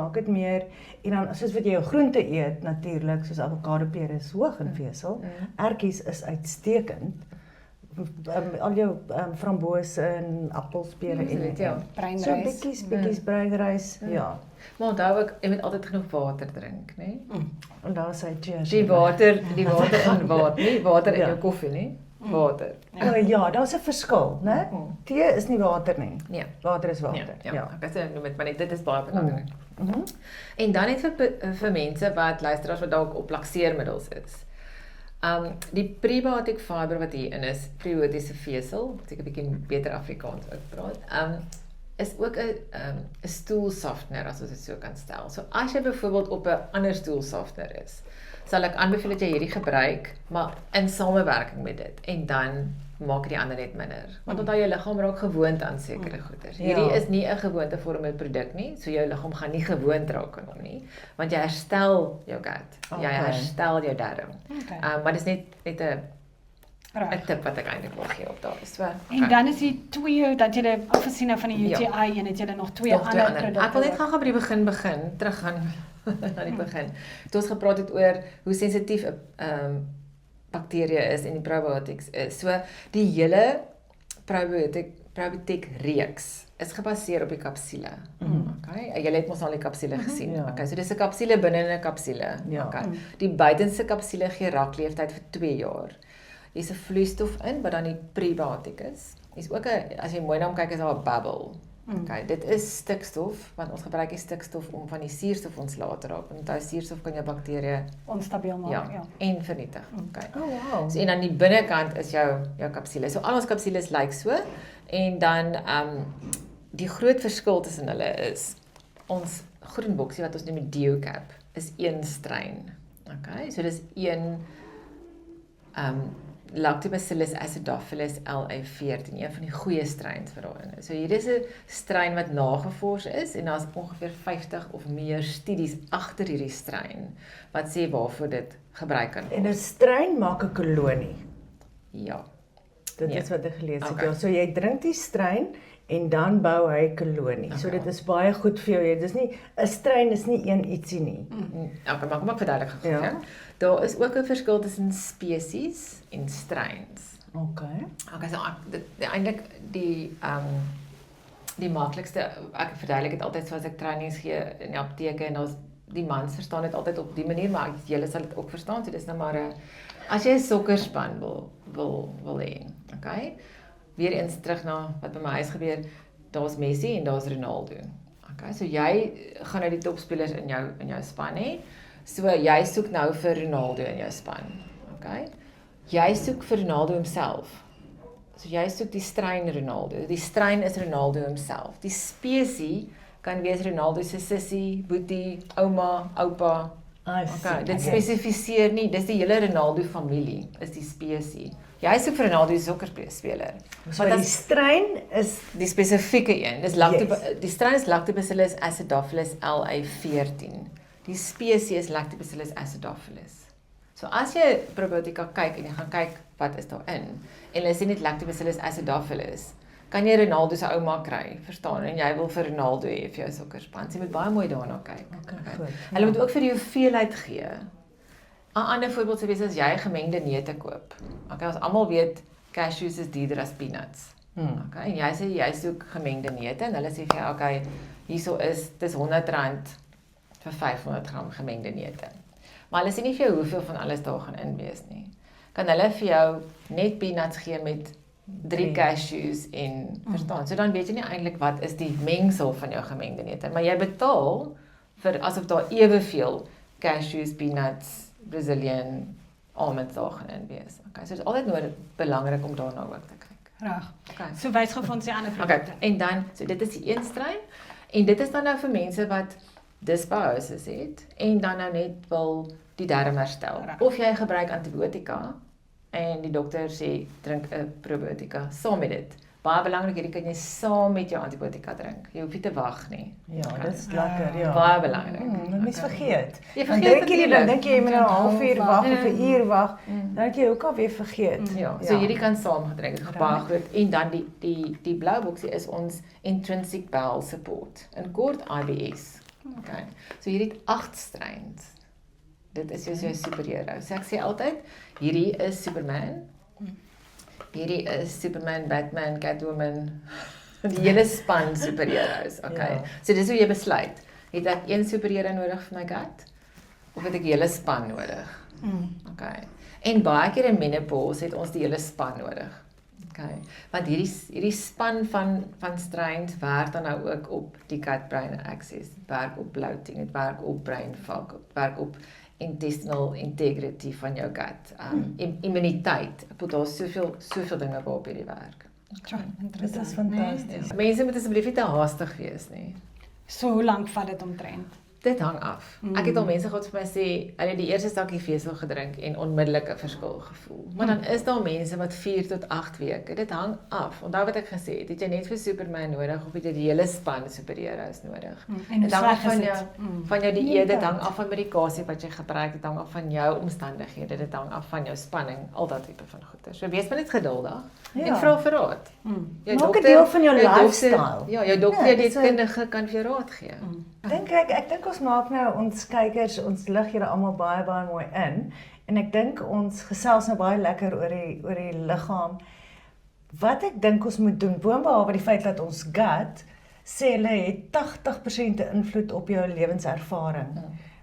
en dan soos wat jy jou groente eet natuurlik, soos avokado, pere is hoog in vesel. Ertjies is uitstekend. Al jou framboose en appels, pere
Absoluut, ja.
So
Breinrys.
bietjies breinrys, ja.
Maar onthou ook jy moet altyd genoeg water drink, né?
En daar is hy cheers.
Die water in water, nie water in
Ja.
jou koffie nie. Water.
O ja, daar's 'n verskil, né? Tee is nie water nie.
Nee.
Water is water.
Ja. Ek sê noem dit maar net dit is baie belangrik.
Mhm.
En dan net vir mense wat luisteraars wat dalk op lakseermiddels is. Die prebiotic fiber wat hierin is, prebiotiese vesel, as ek 'n bietjie beter Afrikaans ook praat, is ook 'n stool softener as ons dit so kan stel. So as jy byvoorbeeld op 'n ander stool softener is, sal ek aanbeveel dat jy hierdie gebruik, maar in samewerking met dit en dan maak die ander net minder. Want onthou jou liggaam raak gewoond aan sekere goeders. Hierdie is nie 'n gewoontevormende produk nie, so jou liggaam gaan nie gewoond raak aan hom nie, want jy herstel jou gut. Jy
Okay.
herstel jou darm.
Okay.
Maar dis net 'n
Reg.
tip wat ek eintlik wil gee op daar. So.
En dan is die twee dat jy afgesien van die UTI en het jy nog twee
Nog twee
ander
ander.
produkte.
Ek wil net gou by die begin teruggaan aan die begin. Toe ons gepraat het oor hoe sensitief 'n bakterie is en die probiotics is. So die hele probiotic reeks is gebaseer op die kapsule. Okay? Julle het mos al die kapsule gesien.
Ja.
Okay, so dis 'n kapsule binne 'n kapsule.
Ja.
Okay. Die buitenste kapsule gee rakleeftyd vir 2 jaar. Hier's 'n vloeistof in wat dan die prebiotic is. Hier's ook 'n, as jy mooi na hom kyk, is daar 'n bubble. Okay, dit is stikstof, want ons gebruik die stikstof om van die suurstof ontslae te raak. Want daai suurstof kan jou bakterieë
Onstabiel maak, ja.
en vernietig. Okay.
Oh wow.
So, en aan die binnekant is jou kapsule. So al ons kapsules lyk so en dan die groot verskil tussen hulle is ons groen boksie wat ons noem die DeoCap is 1 strain. Okay? So dis 1 Lactobacillus acidophilus LA14, een van die goeie strains vir daarin. So hier is 'n strain wat nagevors is en daar's ongeveer 50 of meer studies agter hierdie strain wat sê waarvoor dit gebruik kan word.
En 'n strain maak 'n kolonie.
Ja.
Dit
Ja.
is wat ek gelees het.
Okay.
Ja, so jy drink die strain en dan bou hy 'n kolonie. So
Okay.
dit is baie goed vir jou. Dis nie 'n strain is nie een ietsie nie.
Okay, maar kom ek verduidelik gou.
Ja.
Ja. Daar is ook 'n verskil tussen spesies en strains.
Okay.
Okay, so eintlik die maklikste, ek verduidelik dit altyd so as ek trainings gee in die apteke en ons die mans verstaan dit altyd op die manier, maar julle sal dit ook verstaan. So dis nou maar 'n as jy 'n sokkerspan wil hê, okay? Weereens terug na wat by my huis gebeur, daar's Messi en daar's Ronaldo. Okay, so jy gaan nou die topspelers in jou span hê. So jy soek nou vir Ronaldo in jou span. Okay? Jy soek vir Ronaldo homself. So jy soek die strain Ronaldo. Die strain is Ronaldo homself. Die spesie kan wees Ronaldo se sussie, boetie, ouma, oupa. Okay, dit spesifiseer nie, dis die hele Ronaldo familie is die spesie. Jy soek vir Ronaldo se sokkerspeler.
So die strain is
die spesifieke een. Dis die strain is Lactobacillus acidophilus LA14. Die spesie is Lactobacillus acidophilus. So as jy probiotika kyk en jy gaan kyk wat is daarin en hulle sien net Lactobacillus acidophilus, kan jy Ronaldo se ouma kry, verstaan? En jy wil vir Ronaldo hê vir jou sokkerspan. Jy moet baie mooi daarna kyk.
Okay, goed.
Hulle moet ook vir die hoeveelheid gee. 'n Ander voorbeeld sou wees as jy gemengde neute koop. Okay, ons almal weet cashews is duurder as peanuts. Okay, en jy sê jy soek gemengde neute en hulle sê vir jou, okay, hierso is dis R100 vir 500 gram gemengde neute. Maar hulle sê nie vir jou hoeveel van alles daar gaan in wees nie. Kan hulle vir jou net peanuts gee met 3 cashews en verstaan. So dan weet jy nie eintlik wat is die mengsel van jou gemengde neute, maar jy betaal vir asof daar eweveel cashews, peanuts, Brazilian almonds daar gaan in wees. Okay, so dit is altyd belangrik om daarna ook te kyk.
Reg.
Okay.
So wys gou vir ons die ander
Okay,
produkte.
en dan, so dit is die een strain, en dit is dan nou vir mense wat dysbiosis het, en dan nou net wil die darm herstel.
Reg.
Of jy gebruik antibiotika, en die dokter sê, drink 'n probiotika saam met dit. Baie belangrik, hierdie kan jy saam met jou antibiotika drink. Jy hoef nie te wag nie.
Ja, dit is lekker, ja.
Baie belangrik.
Mens vergeet.
Jy
Dan
vergeet
drink jy dan dink jy moet nou 'n halfuur wag of 'n
Mm.
uur wag. Dan dink jy ook al weer vergeet.
Ja, so hierdie kan saam gedrink. Dit is baie groot. En dan die blou boksie is ons intrinsic bowel support. In kort IBS. Okay. So hierdie het 8 strains. Dit is jou superhero. So ek sê altyd, hierdie is Superman. Hierdie is Superman, Batman, Catwoman. Die hele span superheroes, okay.
Ja.
So dis hoe jy besluit. Het ek een superhero nodig vir my gut of het ek die hele span nodig? Okay. En baie keer in menopause het ons die hele span nodig. Okay. Want hierdie span van strains werk dan nou ook op die gut-brain axis. Dit werk op bloating, dit werk op brain fog, dit werk op intestinal integrity van jou gut, immuniteit. Ek bedoel daar's soveel dinge waarop hierdie werk.
Ja,
Dit
interessant.
is fantasties.
Mense moet asseblief nie te haastig wees nie.
So hoe lank vat dit omtrent?
Dit hang af. Ek het al mense gehad vir my sê, hulle het die eerste sakkie vesel gedrink en onmiddellik 'n verskil gevoel. Maar dan is daar mense wat 4 tot 8 weke. Dit hang af. Onthou wat ek gesê het, het jy net vir Superman nodig of het jy die hele span superheroes nodig?
En hoe
Dit hang af
sleg is
van
dit?
jou dieet, dit hang af van medikasie wat jy gebruik, dit hang af van jou omstandighede, dit hang af van jou spanning, al dat tipe van goeie. So wees maar net geduldig en vra vir raad. Jou
Maak 'n deel van jou
dokter-
lifestyle.
Ja, jou dokter,
Ja,
jou
dis 'n-
deskundige kan vir jou raad gee.
Ek dink ons ons maak nou ons kykers, ons lig julle almal baie mooi in en ek dink ons gesels nou baie lekker oor die liggaam. Wat ek dink ons moet doen, boonbehalwe die feit dat ons gut sê hulle het 80% invloed op jou lewenservaring.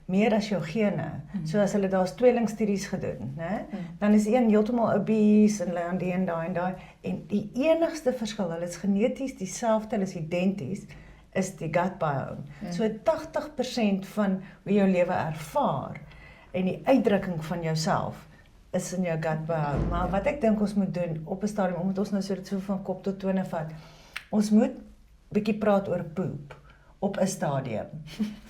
Meer as jou gene. So as hulle daar's tweelingstudies gedoen, né? Dan is een heeltemal obese en hulle aan die en daai en die enigste verskil, hulle is geneties dieselfde, hulle is identies, is die gut biome. So 80% van hoe jou lewe ervaar en die uitdrukking van jouself is in jou gut biome. Maar wat ek dink ons moet doen op 'n stadium, omdat ons nou so van kop tot tone vat, ons moet bietjie praat oor poep op 'n stadium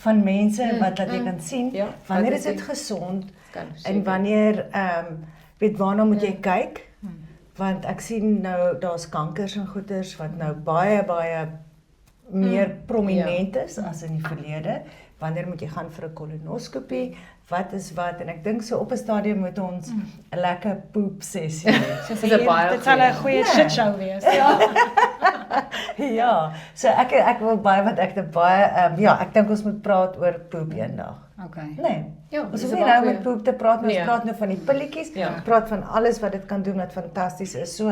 van mense wat dat jy kan sien, wanneer is dit gesond en wanneer weet waarna moet jy kyk, want ek sien nou daar's kankers en goeters wat nou baie meer prominent is as in die verlede. Wanneer moet jy gaan vir 'n kolonoskopie? Wat is wat? En ek dink so op 'n stadium moet ons 'n lekker poep sessie hê.
Dit sal 'n goeie shit show wees.
Ja, so ek wil baie wat ek ek dink ons moet praat oor poep eendag.
Okay.
Nee.
Ja,
Ons
dis
hoef
'n
nie
baie
nou met
goeie-
poep te praat, ons
Nee.
praat nou van die pilletjies,
Ja.
ons praat van alles wat dit kan doen wat fantasties is. So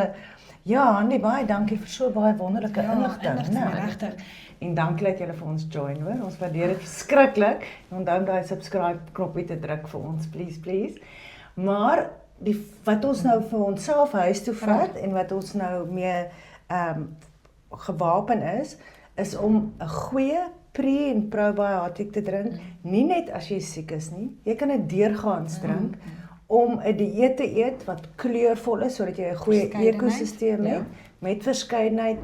ja, Andy, baie dankie vir so baie wonderlike inligting, né?
Regtig.
En dankie dat julle vir ons join, hoor. Ons waardeer dit verskriklik. Onthou om daai subscribe knoppie te druk vir ons, please. Maar wat ons nou vir onsself huis toe vat en wat ons nou mee gewapen is om 'n goeie pre- en probiotic te drink, nie net as jy siek is nie. Jy kan dit deurgaans drink om 'n dieet te eet wat kleurvol is sodat jy 'n goeie
Verskeidenheid.
ekosisteem het met verskeidenheid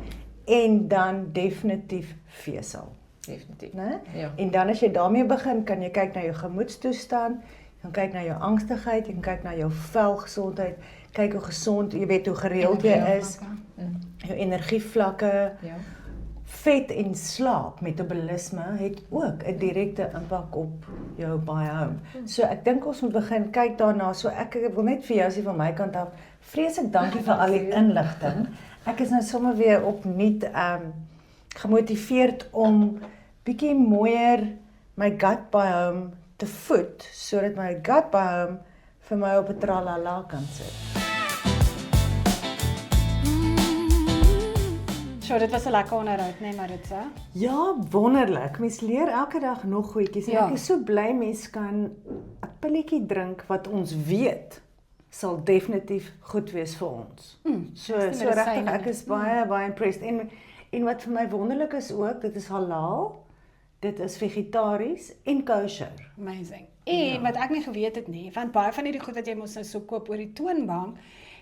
en dan definitief vesel,
Definitief.
né?
Ja.
En dan as jy daarmee begin, kan jy kyk na jou gemoedstoestand, jy kan kyk na jou angstigheid, jy kan kyk na jou velgesondheid, kyk hoe gesond, jy weet hoe gereeld jy is, jou energievlakke,
Ja.
vet en slaap, metabolisme het ook 'n direkte impak op jou biome. So ek dink ons moet begin kyk daarna. So ek wil net vir jou sê van my kant af, vreeslik dankie vir al die inligting. Ek is nou sommer weer opnuut gemotiveerd om bietjie mooier my gut biome te voed sodat my gut biome vir my op 'n tralala kan sit.
So dit was 'n lekker onderhoud, nee Maritza.
Ja, wonderlik. Mens leer elke dag nog goedjies.
Ja.
Ek is so bly mens kan 'n pilletjie drink wat ons weet sal definitief goed wees vir ons. So
dis die
regtig
medisyne.
ek is baie impressed en wat vir my wonderlik is ook, dit is halal, dit is vegetaries en kosher.
Amazing. En wat ek nie geweet het nie, want baie van hierdie goed wat jy mos nou so koop oor die toonbank,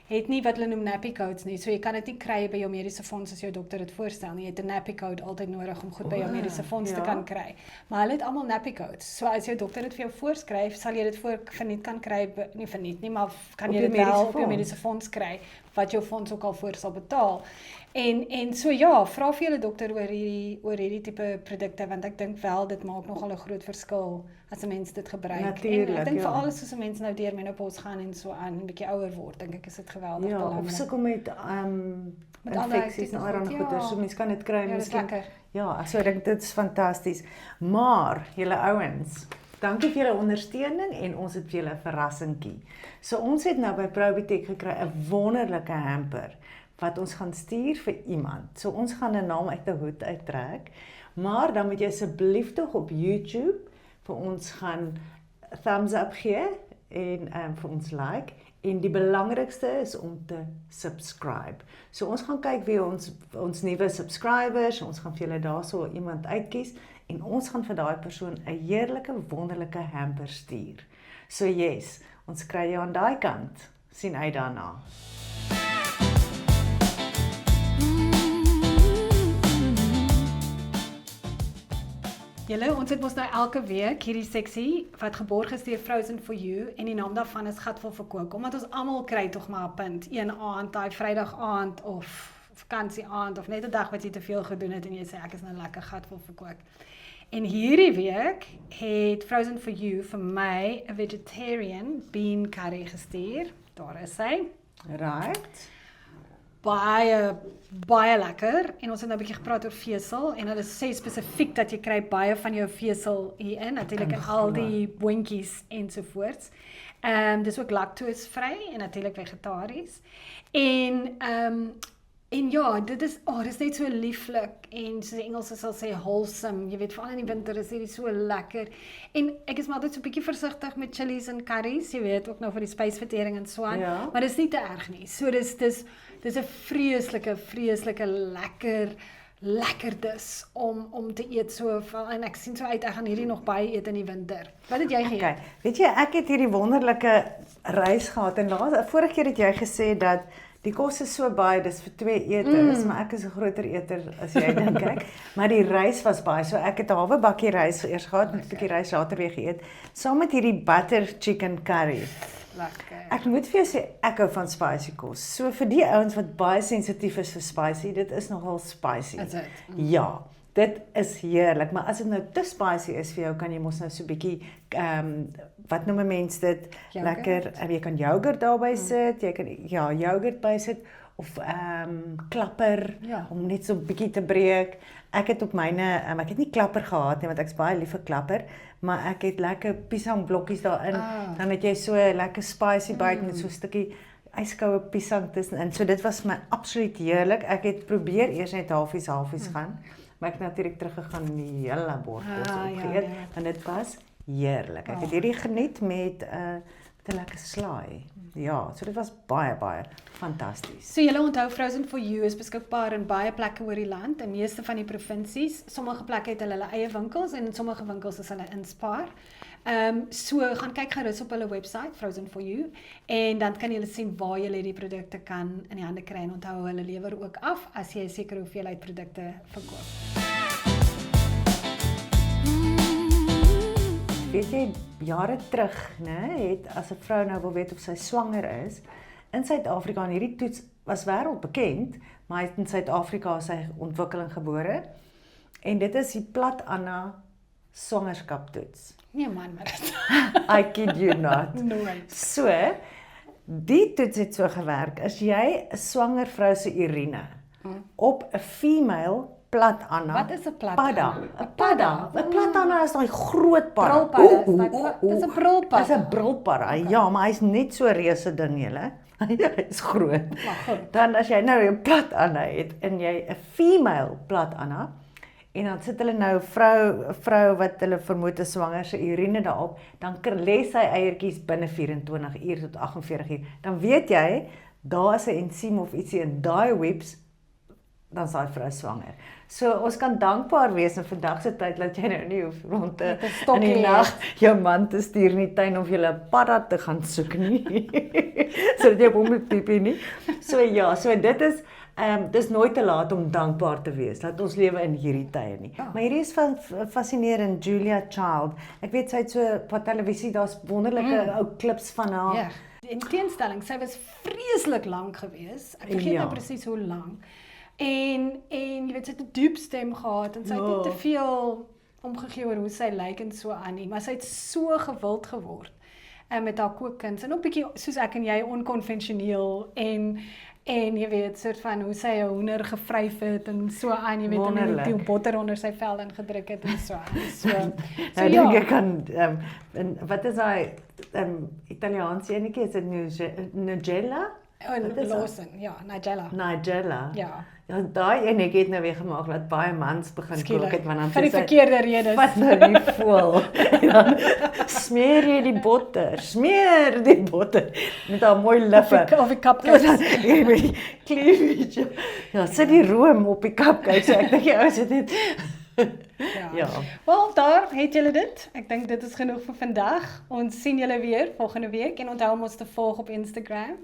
het nie wat hulle noem nappy codes nie. So jy kan dit nie kry by jou mediese fonds as jou dokter dit voorstel nie. Jy het 'n nappy code altyd nodig om goed by jou mediese fonds te kan kry. Maar hulle het almal nappy codes. So as jou dokter dit vir jou voorskryf, sal jy dit verniet kan kry, nie verniet nie, maar kan
Op
jy
jou
dit wel
mediese
op jou
fonds.
mediese fonds kry wat jou fonds ook al voor sal betaal. En so ja, vra vir julle dokter oor hierdie tipe produkte want ek dink wel dit maak nogal 'n groot verskil as 'n mens dit gebruik.
Natuurlijk,
en ek dink
ja.
veral as 'n mens nou deur menopause gaan en so aan 'n bietjie ouer word, dink ek is dit geweldig
Ja,
belangrik.
of sukkel met
Met alle
infeksies en
tipe
allerlei
goed,
goeders,
ja.
so mense kan dit kry
Ja, dis
miskien.
lekker.
Ja, so ek dink dit is fantasties. Maar julle ouens, dankie vir julle ondersteuning en ons het vir julle 'n verrassingkie. So ons het nou by Probitech gekry 'n wonderlike hamper wat ons gaan stuur vir iemand. So ons gaan 'n naam uit 'n hoed uittrek, maar dan moet jy asseblief tog op YouTube vir ons gaan thumbs up gee en vir ons like. En die belangrikste is om te subscribe. So ons gaan kyk wie ons nuwe subscribers, ons gaan vir julle daarso iemand uitkies en ons gaan vir daai persoon 'n heerlike wonderlike hamper stuur. So yes, ons kry jou aan daai kant. Sien uit daarna.
Julle, ons het mos nou elke week hierdie seksie wat geborg is deur Frozen for You en die naam daarvan is Gatvol vir Kook. Omdat ons almal kry tog maar 'n punt, een aand, daai Vrydag aand of vakansie aand of net 'n dag wat jy te veel gedoen het en jy sê ek is nou lekker gatvol vir kook. En hierdie week het Frozen for You vir my 'n vegetarian bean curry gestuur. Daar is sy.
Right?
baie lekker en ons het nou 'n bietjie gepraat oor vesel en hulle sê spesifiek dat jy kry baie van jou vesel hierin, natuurlik in al die boontjies ensovoorts. Dis ook laktosevry en natuurlik vegetaries. En ja, dit is net so lieflik en soos die Engelse sal sê wholesome. Jy weet, veral in die winter is dit so lekker. En ek is maar altyd so 'n bietjie versigtig met chilies en curries, jy weet, ook nou vir die spysvertering en so aan, maar dis nie te erg nie. So dis 'n vreeslike lekkerdis om te eet so en ek sien so uit ek gaan hierdie nog baie eet in die winter. Wat het jy geëet?
Okay. Weet jy, ek het hierdie wonderlike rys gehad en vorige keer het jy gesê dat die kos is so baie, dis vir 2 eters, maar ek is 'n groter eter as jy dink ek. Maar die rys was baie, so ek het 'n halwe bakkie rys eers gehad en 'n bietjie rys later weer geëet, saam met hierdie butter chicken curry.
Lekker.
Ek moet vir jou sê, ek hou van spicy kos. So vir die ouens wat baie sensitief is vir spicy, dit is nogal spicy.
Is dit?
Ja, dit is heerlik, maar as dit nou te spicy is vir jou, kan jy mos nou so 'n bietjie wat noem 'n mens dit?
Yoghurt?
Lekker, jy kan yoghurt daarby sit, jy kan yoghurt by sit of klapper om net so 'n bietjie te breek. Ek het op myne ek het nie klapper gehad nie want ek's baie lief vir klapper, maar ek het lekker piesangblokkies daarin. Dan het jy so lekker spicy bite met so 'n stukkie yskoue piesang tussenin. So dit was vir my absoluut heerlik. Ek het probeer eers net halfies gaan, maar ek het natuurlik teruggegaan en die hele bord kos opgeëet en dit was heerlik. Ek het hierdie geniet met 'n lekker slaai. Ja, so dit was baie fantasties.
So julle onthou Frozen for You is beskikbaar in baie plekke oor die land, in meeste van die provinsies. Sommige plekke het hulle eie winkels en in sommige winkels is hulle in Spar. So gaan kyk gerus op hulle webwerf Frozen for You en dan kan julle sien waar julle die produkte kan in die hande kry en onthou hulle lewer ook af as jy 'n sekere hoeveelheid produkte verkoop.
Weet jy, jare terug, het as 'n vrou nou wil weet of sy swanger is, in Suid-Afrika, en hierdie toets was wêreldbekend, maar hy het in Suid-Afrika sy ontwikkeling gebore, en dit is die Plat Anna swangerskaptoets.
Nee man, maar dit.
I kid you not.
Nooit.
So, die toets het so gewerk, as jy 'n swanger vrou se urine op 'n female Plat Anna.
Wat is 'n Plat
Anna? 'n Padda. 'n Plat Anna is daai groot padda.
Dis 'n brulpadda.
Dis 'n brulpadda. Ja, maar hy's net so reuse ding julle. Hy's groot. Dan as jy nou 'n Plat Anna het en jy 'n female Plat Anna en dan sit hulle nou vrou wat hulle vermoed is swanger se urine daarop, dan lê sy eiertjies binne 24 uur tot 48 uur. Dan weet jy, daar is 'n ensiem of ietsie in daai webs, dan is daai vrou swanger. So ons kan dankbaar wees in vandag se tyd dat jy nou nie hoef rond te in die nag jou man te stuur in die tuin of jy 'n padda te gaan soek nie. Sodat jy op hom moet piepie nie. So ja, so dit is dis nooit te laat om dankbaar te wees dat ons lewe in hierdie tye nie. Maar hierdie is fascinerend, Julia Child. Ek weet sy het so op televisie, daar's wonderlike ou klips van haar.
Ja. In teenstelling, sy was vreeslik lank geweest. Ek vergeet nou presies hoe lank. En jy weet, sy het 'n diep stem gehad en sy het nie te veel omgegee oor hoe sy lyk en so aan nie, maar sy het so gewild geword met haar kookkuns en ook bietjie soos ek en jy onkonvensioneel en jy weet, soort van hoe sy 'n hoender gevryf het en so aan, jy weet, en die botter onder sy vel ingedruk het en so aan. So
nou dink ek kan wat is daai Italiaanse enetjie, is dit Nigella?
Lawson, ja,
Nigella.
Ja,
daai enetjie het nou weer gemaak dat baie mans begin kook het, want dan
vir die verkeerde redes.
Wat nou die voel. En dan smeer jy die botter, met haar mooi lippe.
Of die cupcakes.
Cleavage. Ja, sit die room op die cupcakes, so ek dink jy ouens het dit. Ja.
Wel, daar het julle dit. Ek dink dit is genoeg vir vandag. Ons sien julle weer volgende week en onthou om ons te volg op Instagram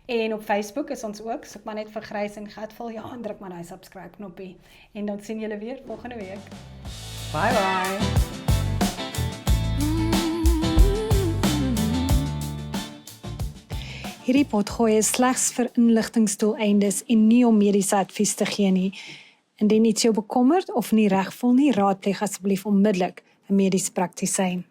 en op Facebook is ons ook. Soek maar net vir Grys en Gatvul, ja, en druk maar daai subscribe knoppie. En dan sien julle weer volgende week.
Bye bye.
Hierdie potgooi is slegs vir inligtingdoeleindes en nie om mediese advies te gee nie. Indien iets jou bekommerd of nie reg voel nie, raadpleeg asseblief onmiddellik 'n mediese praktisyn.